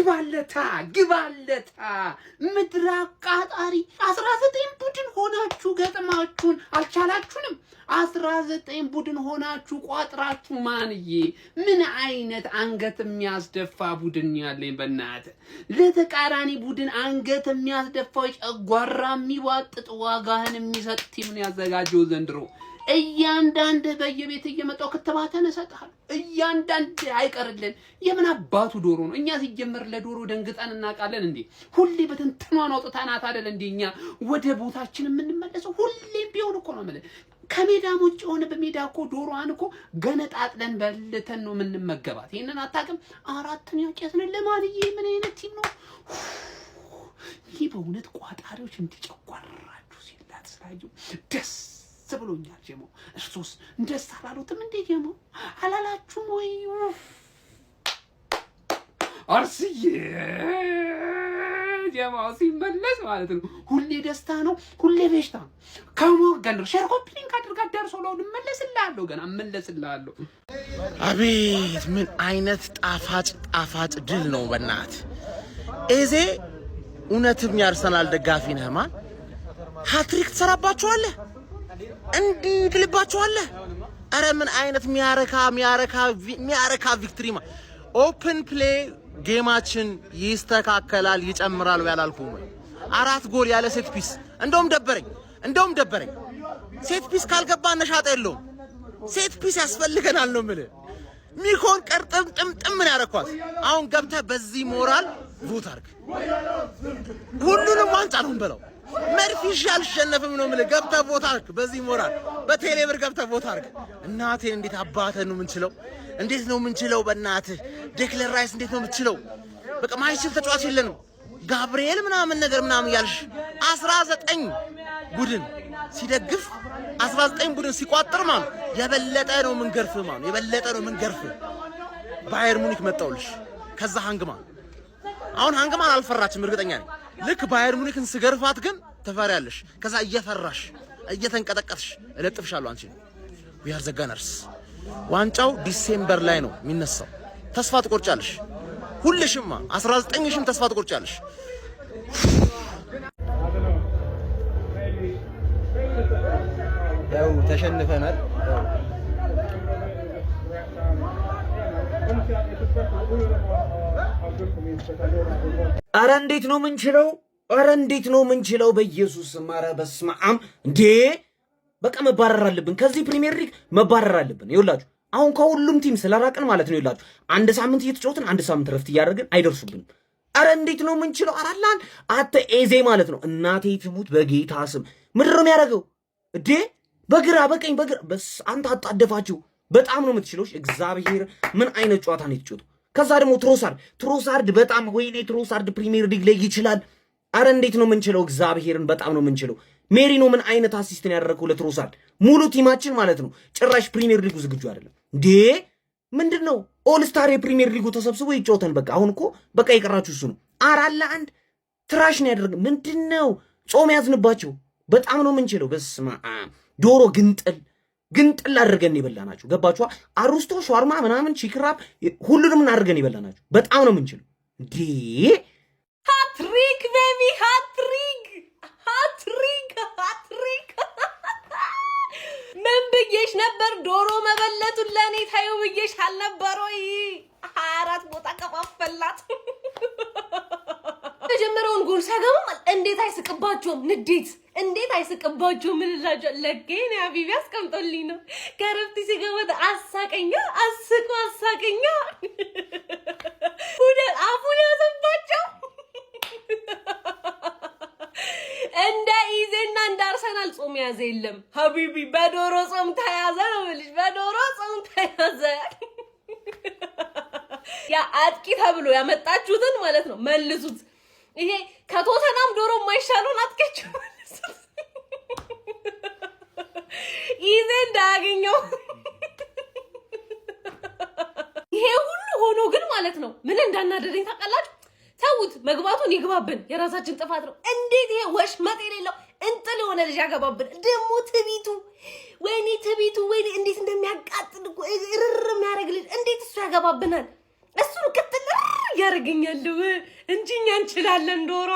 ግባለታ ምድራ ቃጣሪ 19 ቡድን ሆናችሁ ገጥማችሁን አልቻላችሁንም 19 ቡድን ሆናችሁ ቋጥራችሁ ማንዬ ምን አይነት አንገት የሚያስደፋ ቡድን ያለኝ በእናት ለተቃራኒ ቡድን አንገት የሚያስደፋው ጨጓራ የሚዋጥጥ ዋጋህን የሚሰጥ ቲም ነው ያዘጋጀው ዘንድሮ እያንዳንድ በየቤት እየመጣው ከተባተነ ሰጣል እያንዳንድ አይቀርልን የምን አባቱ ዶሮ ነው እኛ ሲጀመር ለዶሮ ደንግጠን እናቃለን እንዴ ሁሌ በተንተኗን አውጥታናት አይደል እንደኛ ወደ ቦታችን የምንመለሰው ሁሌም ቢሆን እኮ ነው ማለት ከሜዳም ውጭ ሆነ በሜዳ እኮ ዶሮዋን እኮ ገነጣጥለን በልተን ነው የምንመገባት ይሄንን አታውቅም አራትን ያጨስን ለማንዬ ምን አይነት ቲም ነው ይሄ በእውነት ቋጣሪዎች እንዲጨቋራችሁ ሲላት ስላዩ ደስ ብሎኛል ጀሞ እርሶስ እንደስ አላሉትም እንዴ ጀሞ አላላችሁም ወይ አርሲዬ ጀሞ ሲመለስ ማለት ነው ሁሌ ደስታ ነው ሁሌ በሽታ ነው ከሞገን ሼር ኮምፕሊንግ አድርጋ ደርሶ ነው እንመለስልሃለሁ ገና እንመለስልሃለሁ አቤት ምን አይነት ጣፋጭ ድል ነው በእናት ኤዜ እውነትም ያርሰናል ደጋፊ ነህ ማን ሃትሪክ ተሰራባችኋለህ እንዲ ግልባችኋለህ አረ ምን አይነት ሚያረካ ቪክትሪ ኦፕን ፕሌይ ጌማችን ይስተካከላል ይጨምራል ያላልኩም 4 ጎል ያለ ሴት ፒስ እንደውም ደበረኝ ሴት ፒስ ካልገባ ነሻጣ የለውም ሴት ፒስ ያስፈልገናል ነው ማለት ሚኮን ቀርጥም ጥምጥም ምን ያረኳት አሁን ገብተ በዚህ ሞራል ቮት አርግ ሁሉንም ዋንጫ ነው እንበለው መርፊሽ ያልሸነፈም ነው ማለት ገብተ ቮት አርግ በዚህ ሞራል በቴሌብር ገብተ ቮት አርግ እናቴን እንዴት አባተን ነው ምንችለው በእናትህ ዴክለር ራይስ እንዴት ነው ምንችለው በቃ ማይችል ተጫዋች የለንም ጋብሪኤል ምናምን ያልሽ 19 ቡድን ሲደግፍ 19 ቡድን ሲቋጥር ማለት የበለጠ ነው ምንገርፍ ባየር ሙኒክ መጣውልሽ ከዛ ሃንግማን አልፈራችም እርግጠኛ ነኝ ልክ ባየር ሙኒክን ስገርፋት ግን ተፈሪያለሽ ከዛ እየፈራሽ እየተንቀጠቀጥሽ እለጥፍሻለሁ አንቺ we are the gunners ዋንጫው ዲሴምበር ላይ ነው የሚነሳው ተስፋ ትቆርጫለሽ ሁልሽማ 19ሽም ተስፋ ትቆርጫለሽ ያው ተሸንፈናል አረ እንዴት ነው ምንችለው በኢየሱስ ማረ በስማም እንዴ በቃ መባረር አለብን ከዚህ ፕሪሚየር ሊግ መባረር አለብን ይውላችሁ አሁን ከሁሉም ቲም ስለራቀን ማለት ነው ይውላችሁ አንድ ሳምንት እየተጫወትን አንድ ሳምንት ረፍት ያደርገን አይደርሱብንም አረ እንዴት ነው ምንችለው አራላን አተ ኤዜ ማለት ነው እናቴ ትሙት በጌታ ስም ምድር ነው ያደርገው እንዴ በግራ በቀኝ በስ አንተ አጣደፋችሁ በጣም ነው የምትችለው እግዚአብሔር ምን አይነት ጨዋታ ነው የተጫወተው ከዛ ደግሞ ትሮሳርድ በጣም ወይኔ ትሮሳርድ ፕሪሚየር ሊግ ላይ ይችላል አረ እንዴት ነው ምንችለው እግዚአብሔርን በጣም ነው ምንችለው ሜሪኖ ምን አይነት አሲስት ነው ያደረገው ለትሮሳርድ ሙሉ ቲማችን ማለት ነው ጭራሽ ፕሪሚየር ሊጉ ዝግጁ አይደለም እንዴ ምንድነው ኦል ስታር የፕሪሚየር ሊጉ ተሰብስቦ ይጫወተን በቃ አሁን እኮ በቃ ይቀራችሁ እሱ ነው 4-1 ትራሽ ነው ያደረገ ምንድነው ጾም ያዝንባቸው በጣም ነው ምንችለው በስማ ዶሮ ግንጥል አድርገን ይበላናችሁ ገባችሁ አሩስቶ ሻርማ ምናምን ቺክራፕ ሁሉንም አድርገን ይበላናችሁ በጣም ነው ምንችለው እንዴ ሃትሪክ ቤቢ ሃትሪክ ምን ብዬሽ ነበር ዶሮ መበለቱን ለኔ ታዩ ብዬሽ አልነበረው 24 ቦታ ከፋፈላት የጀመረውን ጎል ሳገባ እንዴት አይስቅባችሁም ንዴት እንዴት አይስቅባችሁም ምንላጆ ለገኝ አቢቢ አስቀምጦልኝ ነው ከረፍት ሲገባ አሳቀኛ ሁሉ አፉን ያዘባቸው እንደ ኢዜና እንደ አርሰናል ጾም ያዘ የለም ሀቢቢ በዶሮ ጾም ተያዘ ነው ልጅ በዶሮ ጾም ተያዘ ያ አጥቂ ተብሎ ያመጣችሁትን ማለት ነው መልሱት ይሄ ከቶተናም ዶሮ የማይሻለውን አጥቂያችሁ መልሱት ኢዜ እንዳገኘው ይሄ ሁሉ ሆኖ ግን ማለት ነው ምን እንዳናደረኝ ታውቃላችሁ ተውት መግባቱን ይግባብን የራሳችን ጥፋት ነው እንዴት ይሄ ወሽመጥ የሌለው እንጥል የሆነ ልጅ ያገባብን ደሞ ትቢቱ ወይኔ እንዴት እንደሚያቃጥል እኮ እርር የሚያደርግ ልጅ እንዴት እሱ ያገባብናል እሱን ክትል ያረጋኛል እንጂ እኛ እንችላለን ዶሮ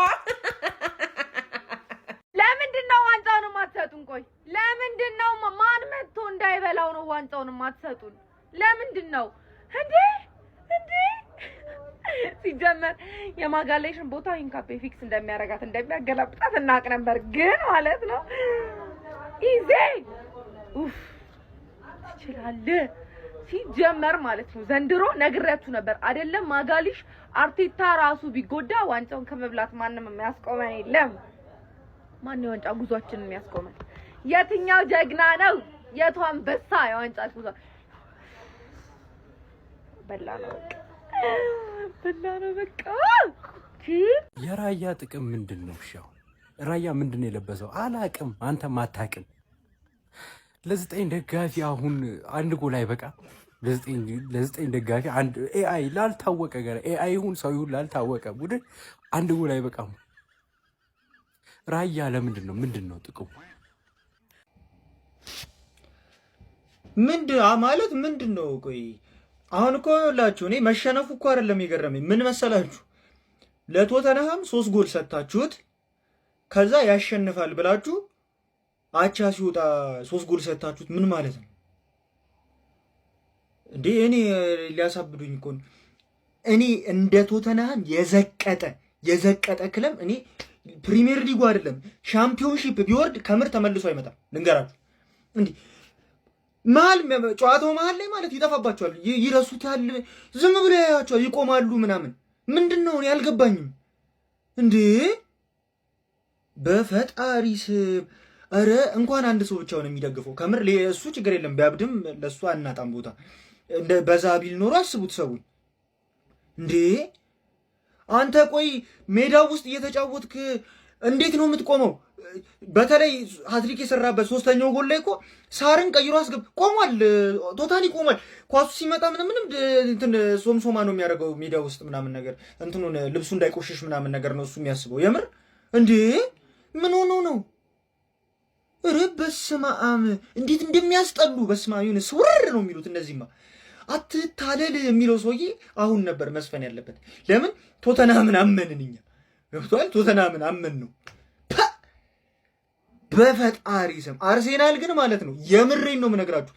ለምንድነው ዋንጫውን ማትሰጡን ቆይ ለምንድነው ማን መጥቶ እንዳይበላው ነው ዋንጫውን ማትሰጡን ለምንድነው እንዴ ሲጀመር የማጋሌሽን ቦታ ኢንካፔ ፊክስ እንደሚያረጋት እንደሚያገላብጣት እናቅ ነበር ግን ማለት ነው ኢዜ ይችላል ሲጀመር ማለት ነው ዘንድሮ ነግሬያችሁ ነበር አይደለም ማጋሊሽ አርቴታ ራሱ ቢጎዳ ዋንጫውን ከመብላት ማንንም የሚያስቆመን የለም ማን ነው ዋንጫ ጉዟችንን የሚያስቆመን የትኛው ጀግና ነው የቱ አንበሳ የዋንጫ ጉዟ በላለው በቃ የራያ ጥቅም ምንድነው ሻው ራያ ምንድነው የለበሰው አላቅም አንተም አታቅም ለዘጠኝ ደጋፊ አሁን አንድ ጎል አይበቃ ለዘጠኝ ደጋፊ አንድ ኤአይ ላልታወቀ ጋር ኤአይ ሁን ሰው ይሁን ላልታወቀ ቡድን አንድ ጎል አይበቃም ራያ ምንድነው ጥቅሙ ማለት ምንድነው ቆይ አሁን እኮ ላችሁ እኔ መሸነፉ እኮ አይደለም የገረመኝ ምን መሰላችሁ ለቶተንሃም 3 ጎል ሰጣችሁት ከዛ ያሸንፋል ብላችሁ አቻ ሲወጣ 3 ጎል ሰጣችሁት ምን ማለት ነው እንዴ እኔ ሊያሳብዱኝ እኮ እኔ እንደ ቶተንሃም የዘቀጠ ክለብ እኔ ፕሪሚየር ሊጉ አይደለም ሻምፒዮንሺፕ ቢወርድ ከምር ተመልሶ አይመጣም ልንገራችሁ እንዴ ጨዋታው መሃል ላይ ማለት ይጠፋባቸዋል ይረሱታል ዝም ብለው ያያቸዋል ይቆማሉ ምናምን ምንድነው እኔ አልገባኝም እንዴ በፈጣሪ ስም አረ እንኳን አንድ ሰው ብቻ ነው የሚደግፈው ከምር ለሱ ችግር የለም ቢያብድም ለሱ አናጣም ቦታ እንደ በዛቢል ኖሮ አስቡት ሰው እንዴ አንተ ቆይ ሜዳው ውስጥ እየተጫወትክ እንዴት ነው የምትቆመው በተለይ ሃትሪክ የሰራበት 3ኛው ጎል ላይ እኮ ሳርን ቀይሮ አስገብ ቆሟል ቶታሊ ቆሟል ኳሱ ሲመጣ ምንም እንትን ሶምሶማ ነው የሚያደርገው ሜዳው ውስጥ ምናምን ነገር እንትኑን ልብሱ እንዳይቆሽሽ ምናምን ነገር ነው እሱ የሚያስበው የምር እንዴ ምን ሆኖ ነው በስመ አብ እንዴት እንደሚያስጠሉ በስመ አብ ይሁን ስውር ነው የሚሉት እነዚህማ አትታለል የሚለው ሰውዬ አሁን ነበር መስፈን ያለበት ለምን ቶተንሃምን አመንንኛ ገብቷል ቶተንሃምን አመን ነው በፈጣሪ ስም አርሴናል ግን ማለት ነው የምሬን ነው የምነግራችሁ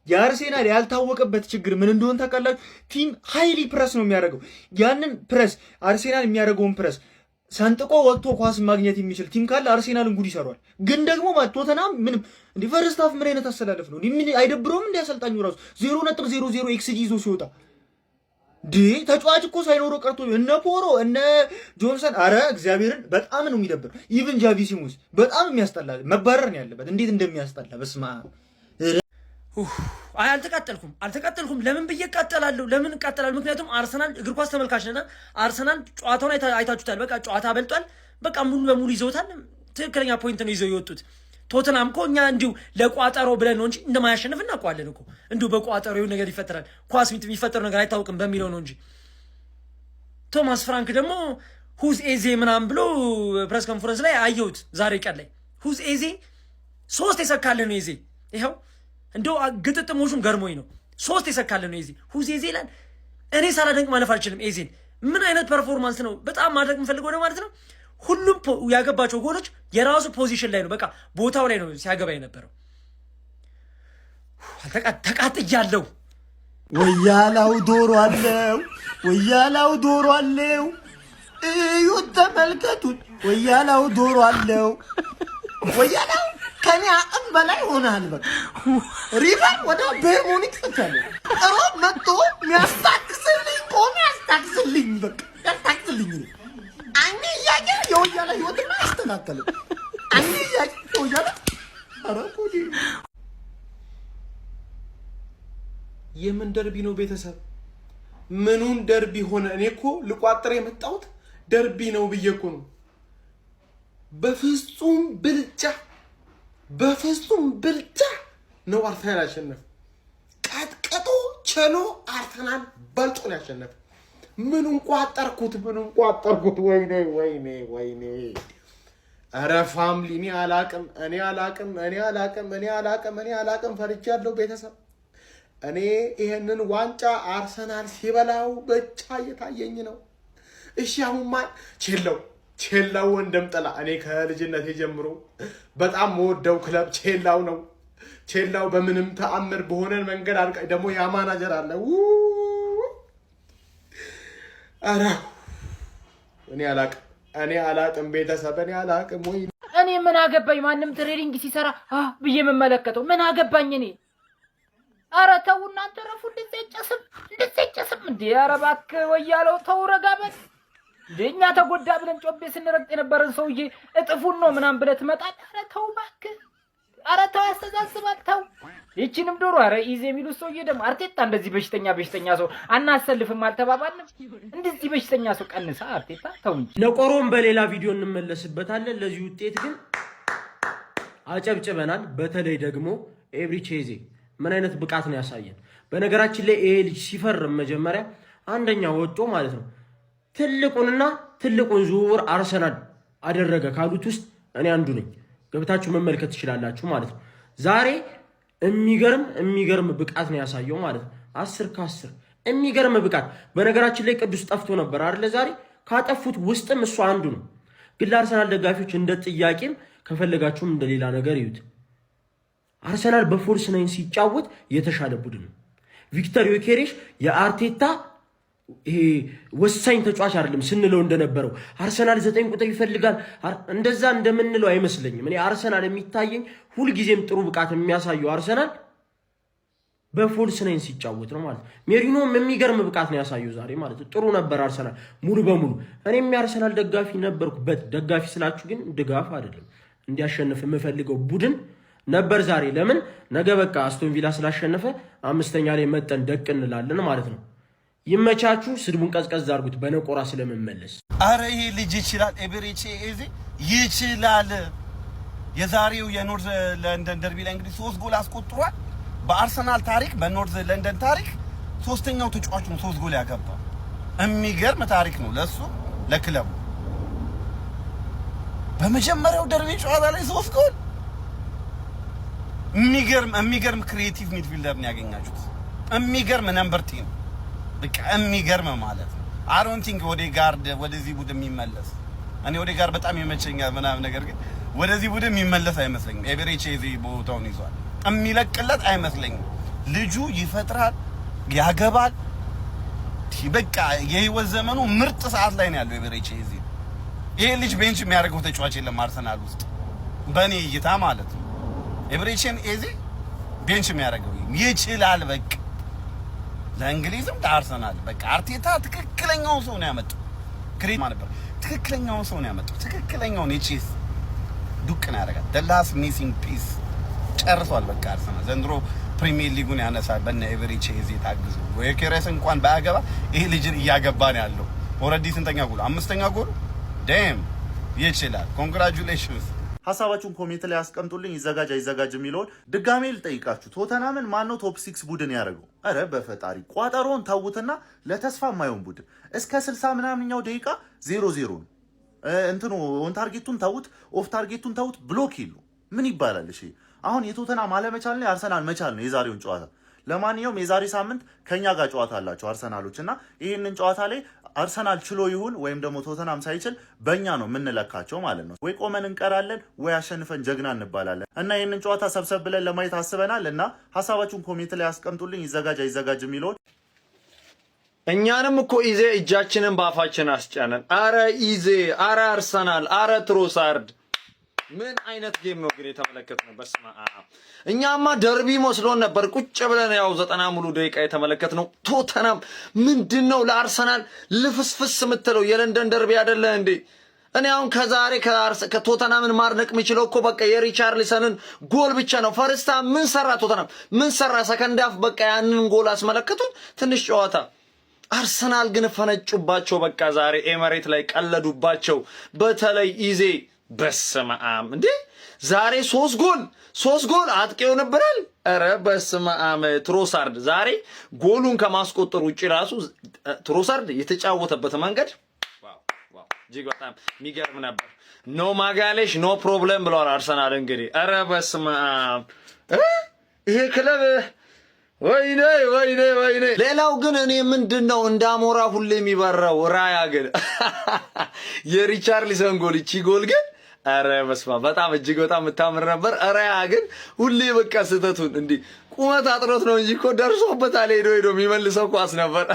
የአርሴናል ያልታወቀበት ችግር ምን እንደሆነ ታውቃላችሁ ቲም ሃይሊ ፕረስ ነው የሚያደርገው ያንን ፕረስ አርሴናል የሚያደርገውን ፕረስ ሰንጥቆ ወጥቶ ኳስ ማግኘት የሚችል ቲም ካለ አርሴናልን ጉድ ይሰራዋል ግን ደግሞ ቶተንሃም ምንም እንዴ ፈርስት ሃፍ ምን አይነት አሰላለፍ ነው ምን አይደብረውም እንዴ አሰልጣኙ ራሱ 0.00 ኤክስጂ ይዞ ሲወጣ ተጫዋች እኮ ሳይኖረው ቀርቶ እነ ፖሮ እነ ጆንሰን አረ እግዚአብሔርን በጣም ነው የሚደብር ኢቭን ጃቪ ሲሙስ በጣም የሚያስጠላ መባረር ነው ያለበት እንዴት እንደሚያስጠላ በስማ አልተቃጠልኩም ለምን ብዬ እቃጠላለሁ ለምን እቃጠላለሁ ምክንያቱም አርሰናል እግር ኳስ ተመልካች ነና አርሰናል ጨዋታውን አይታችሁታል በቃ ጨዋታ በልጧል በቃ ሙሉ በሙሉ ይዘውታል ትክክለኛ ፖይንት ነው ይዘው ይወጡት ቶተንሃም እኮ እኛ እንዲሁ ለቋጠሮ ብለን ነው እንጂ እንደማያሸንፍ እናውቀዋለን እኮ እንዲሁ በቋጠሮ የሆነ ነገር ይፈጠራል ኳስ የሚፈጠር ነገር አይታወቅም በሚለው ነው እንጂ ቶማስ ፍራንክ ደግሞ ሁዝ ኤዜ ምናምን ብሎ ፕሬስ ኮንፈረንስ ላይ አየሁት ዛሬ ቀን ላይ ሁዝ ኤዜ 3 የሰካለ ነው ኤዜ ይሄው እንደው ግጥጥሞሹም ገርሞኝ ነው 3 የሰካለ ነው ኤዜ ሁዝ ኤዜ ላይ እኔ ሳላደንቅ ማለፍ አልችልም ኤዜን ምን አይነት ፐርፎርማንስ ነው በጣም ማድረግ የምፈልገው ነው ማለት ነው ሁሉም ያገባቸው ጎሎች የራሱ ፖዚሽን ላይ ነው በቃ ቦታው ላይ ነው ሲያገባ የነበረው ተቃጥያለሁ ወያላው ዶሮ አለው እዩት ተመልከቱት ወያላው ዶሮ አለው ወያላው ከኔ አቅም በላይ ሆናል በቃ ሪቨር ወደ ቤርሙኒክ ተከለ ሮብ መጥቶ የሚያስታክስልኝ በቃ ያስታክስልኝ አንዴ ያገ የወያላ ህይወትና ያስተካከለ አንዴ ያገ የወያላ አራኮዲ የምን ደርቢ ነው ቤተሰብ ምኑን ደርቢ ሆነ እኔ እኮ ልቋጥር የመጣሁት ደርቢ ነው ብዬ እኮ ነው በፍጹም ብልጫ ነው አርሰናል ያሸነፈ ቀጥቅጦ ቸሎ አርሰናል በልጦ ነው ያሸነፈ ምኑን ቋጠርኩት ወይኔ አረ ፋሚሊ እኔ አላቅም ፈርቻለሁ ቤተሰብ እኔ ይሄንን ዋንጫ አርሰናል ሲበላው ብቻ እየታየኝ ነው። እሺ አሁን ማን ቼላው ወንድም ጥላ እኔ ከልጅነቴ ጀምሮ በጣም ወደው ክለብ ቼላው ነው። ቼላው በምንም ተአምር በሆነን መንገድ አልቀ ደግሞ ያ ማናጀር አለ አራ እኔ አላቅም ቤተሰብ እኔ አላቅም ወይ እኔ ምን አገባኝ ማንም ትሬዲንግ ሲሰራ ብዬ መመለከተው ምን አገባኝ እኔ ኧረ ተው እናንተ ረፉ እንደዚህ እንዴ ኧረ እባክህ ወያለው ተው ረጋበት ደኛ ተጎዳ ብለን ጮቤ ስንረግጥ የነበረን ሰውዬ እጥፉን ነው ምናምን ብለህ ትመጣለህ ኧረ ተው እባክህ ኧረ ተው ያስተዛዝባል ተው ይቺንም ዶሮ ኧረ ኢዜ የሚሉት ሰውዬ ደግሞ አርቴታ እንደዚህ በሽተኛ ሰው አናሰልፍም አልተባባልንም እንደዚህ በሽተኛ ሰው ቀንሳ አርቴታ ተው እንጂ ለቆሮም በሌላ ቪዲዮ እንመለስበታለን ለዚህ ውጤት ግን አጨብጭበናል በተለይ ደግሞ ኤብሪቼዜ ምን አይነት ብቃት ነው ያሳየን በነገራችን ላይ ይሄ ልጅ ሲፈርም መጀመሪያ አንደኛ ወጦ ማለት ነው ትልቁን ዝውውር አርሰናል አደረገ ካሉት ውስጥ እኔ አንዱ ነኝ ገብታችሁ መመልከት ትችላላችሁ ማለት ነው ዛሬ የሚገርም ብቃት ነው ያሳየው ማለት ነው 10 ከ10 የሚገርም ብቃት በነገራችን ላይ ቅዱስ ጠፍቶ ነበር አይደል ዛሬ ካጠፉት ውስጥም እሱ አንዱ ነው ግን ለአርሰናል ደጋፊዎች እንደ ጥያቄም ከፈለጋችሁም እንደሌላ ነገር ይዩት አርሰናል በፎርስ 9 ሲጫወት የተሻለ ቡድን ነው ቪክተር ዮኬሬሽ የአርቴታ ይሄ ወሳኝ ተጫዋች አይደለም ስንለው እንደነበረው አርሰናል 9 ቁጥር ይፈልጋል እንደዛ እንደምንለው አይመስለኝም እኔ አርሰናል የሚታየኝ ሁሉ ጊዜም ጥሩ ብቃት የሚያሳየው አርሰናል በፎርስ 9 ሲጫወት ነው ማለት ሜሪኖም የሚገርም ብቃት ነው ያሳየው ዛሬ ማለት ጥሩ ነበር አርሰናል ሙሉ በሙሉ እኔም የአርሰናል ደጋፊ ነበርኩበት ደጋፊ ስላችሁ ግን ድጋፍ አይደለም እንዲያሸንፍ የምፈልገው ቡድን ነበር ዛሬ ለምን ነገ በቃ አስቶን ቪላ ስላሸነፈ አምስተኛ ላይ መጠን ደቅ እንላለን ማለት ነው ይመቻችሁ ስድቡን ቀዝቀዝ አድርጉት በነቆራ ስለመመለስ አረ ይሄ ልጅ ይችላል ኤብሬቼ ኤዜ ይችላል የዛሬው የኖርዝ ለንደን ደርቢ ላይ እንግዲህ 3 ጎል አስቆጥሯል በአርሰናል ታሪክ በኖርዝ ለንደን ታሪክ ሶስተኛው ተጫዋች ነው 3 ጎል ያገባው የሚገርም ታሪክ ነው ለሱ ለክለቡ በመጀመሪያው ደርቢ ጨዋታ ላይ 3 ጎል የሚገርም ክሪኤቲቭ ሚድፊልደር ነው ያገኛችሁት የሚገርም ነምበር 10 በቃ የሚገርም ማለት ነው አሮን ቲንክ ኦዴጋርድ ወደዚህ ቡድን የሚመለስ እኔ ኦዴጋርድ በጣም ይመቸኛል ምናምን ነገር ግን ወደዚህ ቡድን የሚመለስ አይመስለኝም ኤቨሬቺ እዚህ ቦታውን ይዟል የሚለቅለት አይመስለኝም ልጁ ይፈጥራል ያገባል በቃ የህይወት ዘመኑ ምርጥ ሰዓት ላይ ነው ያለው ኤቨሬቺ እዚህ ይሄ ልጅ ቤንች የሚያደርገው ተጫዋች የለም አርሰናል ውስጥ በእኔ እይታ ማለት ነው ኤቨሬቺን እዚህ ቤንች የሚያደርገው ይችላል በቃ ለእንግሊዝም ለአርሰናል በቃ አርቴታ ትክክለኛው ሰው ነው ያመጣው ክሬት ማለት ነው ትክክለኛው ሰው ነው ያመጣው ትክክለኛውን የቺስ ዱቅ ነው ያደርጋል ደላስ ሚሲንግ ፒስ ጨርሷል በቃ አርሰናል ዘንድሮ ፕሪሚየር ሊጉን ያነሳል በእነ ኤቨሬቺ እዚህ ታግዙ ወይከረስ እንኳን ባያገባ ይሄ ልጅ እያገባ ነው ያለው ኦሬዲ ስንተኛ ጎል 5ኛ ጎል ዴም ይችላል ኮንግራቹሌሽንስ ሐሳባችሁን ኮሜንት ላይ አስቀምጡልኝ ይዘጋጅ አይዘጋጅ የሚለውን ድጋሜ ልጠይቃችሁ ቶተናምን ማን ነው ቶፕ 6 ቡድን ያደረገው አረ በፈጣሪ ቋጠሮን ታውትና ለተስፋ የማይሆን ቡድን እስከ 60 ምናምንኛው ደቂቃ 0-0 ነው እንትኑ ኦን ታርጌቱን ታውት ኦፍ ታርጌቱን ታውት ብሎክ ይሉ ምን ይባላል እሺ አሁን የቶተናም አለመቻል ነው አርሰናል መቻል ነው የዛሬውን ጨዋታ ለማንኛውም የዛሬ ሳምንት ከኛ ጋር ጨዋታ አላቸው አርሰናሎችና ይሄንን ጨዋታ ላይ አርሰናል ችሎ ይሁን ወይም ደግሞ ቶተናም ሳይችል በእኛ ነው የምንለካቸው ማለት ነው ወይ ቆመን እንቀራለን ወይ አሸንፈን ጀግና እንባላለን እና ይሄንን ጨዋታ ሰብሰብ ብለን ለማየት አስበናል እና ሐሳባችሁን ኮሜንት ላይ አስቀምጡልኝ ይዘጋጅ አይዘጋጅ የሚለውን እኛንም እኮ ኢዜ እጃችንን ባፋችን አስጫነን አረ ኢዜ አረ አርሰናል አረ ትሮሳርድ ምን አይነት ጌም ነው ግን የተመለከትነው በስመ አብ እኛማ ደርቢ መስሎን ነበር ቁጭ ብለን ያው 90 ሙሉ ደቂቃ የተመለከትነው ቶተናም ምንድነው ለአርሰናል ልፍስፍስ የምትለው የለንደን ደርቢ አይደለ እንዴ እኔ አሁን ከዛሬ ከቶተናምን ማርነቅ የሚችለው እኮ በቃ የሪቻርሊሰንን ጎል ብቻ ነው ፈርስታ ምን ሰራ ቶተናም ምን ሰራ ሰከንድ አፍ በቃ ያንን ጎል አስመለከቱን ትንሽ ጨዋታ አርሰናል ግን ፈነጩባቸው በቃ ዛሬ ኤመሬት ላይ ቀለዱባቸው በተለይ ኢዜ በስመ አብ እንዴ ዛሬ 3 ጎል አጥቂው ነበራል አረ በስመ አብ ትሮሳርድ ዛሬ ጎሉን ከማስቆጠር ውጪ ራሱ ትሮሳርድ የተጫወተበት መንገድ ዋው ጂግ በጣም የሚገርም ነበር ኖ ማጋሌሽ ኖ ፕሮብለም ብለዋል አርሰናል እንግዲህ አረ በስመ አብ ይሄ ክለብ ወይኔ ወይኔ ወይኔ። ሌላው ግን እኔ ምንድነው እንዳሞራ ሁሌ የሚበራው ራያ ግን የሪቻርሊሰን ጎል እቺ ጎል ግን አረ በስማ በጣም እጅግ በጣም የምታምር ነበር። ራያ ግን ሁሌ በቃ ስተቱን እንዲ ቁመት አጥሮት ነው እንጂ እኮ ደርሶበታል። ሄዶ የሚመልሰው ኳስ ነበር።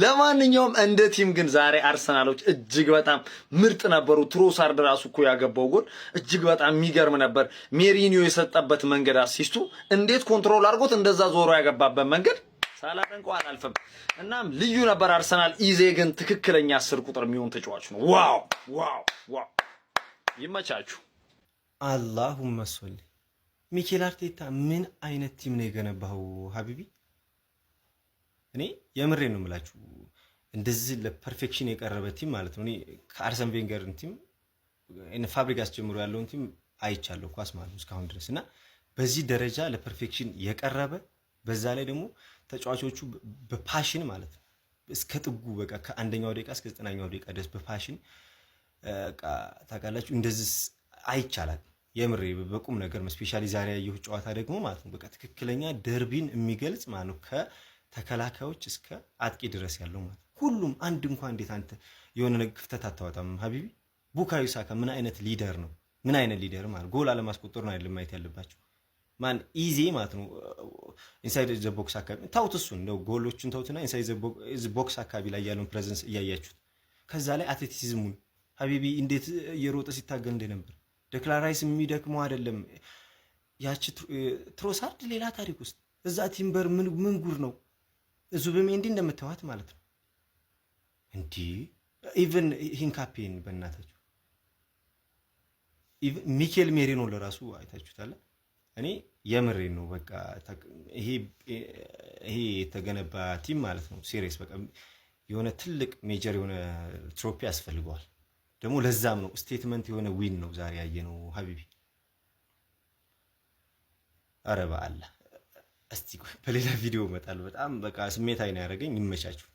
ለማንኛውም እንደ ቲም ግን ዛሬ አርሰናሎች እጅግ በጣም ምርጥ ነበሩ። ትሮሳርድ ራሱ እኮ ያገባው ጎል እጅግ በጣም የሚገርም ነበር። ሜሪኒዮ የሰጠበት መንገድ አሲስቱ እንዴት ኮንትሮል አድርጎት እንደዛ ዞሮ ያገባበት መንገድ ሳላደንቀው አላልፍም። እናም ልዩ ነበር። አርሰናል ኢዜ ግን ትክክለኛ 10 ቁጥር የሚሆን ተጫዋች ነው። ዋው ዋው ዋው! ይመቻችሁ። አላሁመ ሶሊ። ሚኬል አርቴታ ምን አይነት ቲም ነው የገነባው ሀቢቢ? እኔ የምሬ ነው የምላችሁ፣ እንደዚህ ለፐርፌክሽን የቀረበ ቲም ማለት ነው። እኔ ከአርሰን ቬንገርን ቲም ፋብሪጋስ ጀምሮ ያለውን ቲም አይቻለሁ ኳስ ማለት ነው እስካሁን ድረስ እና በዚህ ደረጃ ለፐርፌክሽን የቀረበ በዛ ላይ ደግሞ ተጫዋቾቹ በፓሽን ማለት ነው እስከ ጥጉ በቃ ከአንደኛው ደቂቃ እስከ 9ኛው ደቂቃ ድረስ በፓሽን ታውቃላችሁ፣ እንደዚህ አይቻላል። የምሬ በቁም ነገር ስፔሻሊ ዛሬ ያየሁት ጨዋታ ደግሞ ማለት ነው በቃ ትክክለኛ ደርቢን የሚገልጽ ማለት ነው ከተከላካዮች እስከ አጥቂ ድረስ ያለው ማለት ሁሉም አንድ እንኳን እንዴት አንተ የሆነ ነገር ክፍተት አታወጣም ሀቢቢ? ቡካዮ ሳካ ምን አይነት ሊደር ነው? ምን አይነት ሊደር ማለት ጎል አለማስቆጠር ነው አይደለም ማየት ያለባቸው ማን ኢዜ ማለት ነው ኢንሳይድ ዘ ቦክስ አካባቢ ታውት እሱን ነው ጎሎቹን ታውትና ኢንሳይድ ዘ ቦክስ አካባቢ ላይ ያለውን ፕሬዘንስ እያያችሁት ከዛ ላይ አትሌቲሲዝሙን ሀቢቢ እንዴት እየሮጠ ሲታገል እንደነበር ዴክላን ራይስ የሚደክመው አይደለም። ያቺ ትሮሳርድ ሌላ ታሪክ ውስጥ እዛ ቲምበር ምን ጉር ነው ዙቢሜንዲ እንደምታዋት ማለት ነው እንዲ ኢቭን ሂንካፔን በእናታችሁ ኢቭን ሚኬል ሜሪኖ ለራሱ አይታችሁታል። እኔ የምሬን ነው በቃ ይሄ የተገነባ ቲም ማለት ነው ሲሪየስ በቃ የሆነ ትልቅ ሜጀር የሆነ ትሮፊ ያስፈልገዋል። ደግሞ ለዛም ነው ስቴትመንት የሆነ ዊን ነው ዛሬ ያየነው ሀቢቢ። አረ በአላህ እስቲ በሌላ ቪዲዮ እመጣለሁ። በጣም በቃ ስሜታዊ ነው ያደረገኝ። ይመቻችሁ።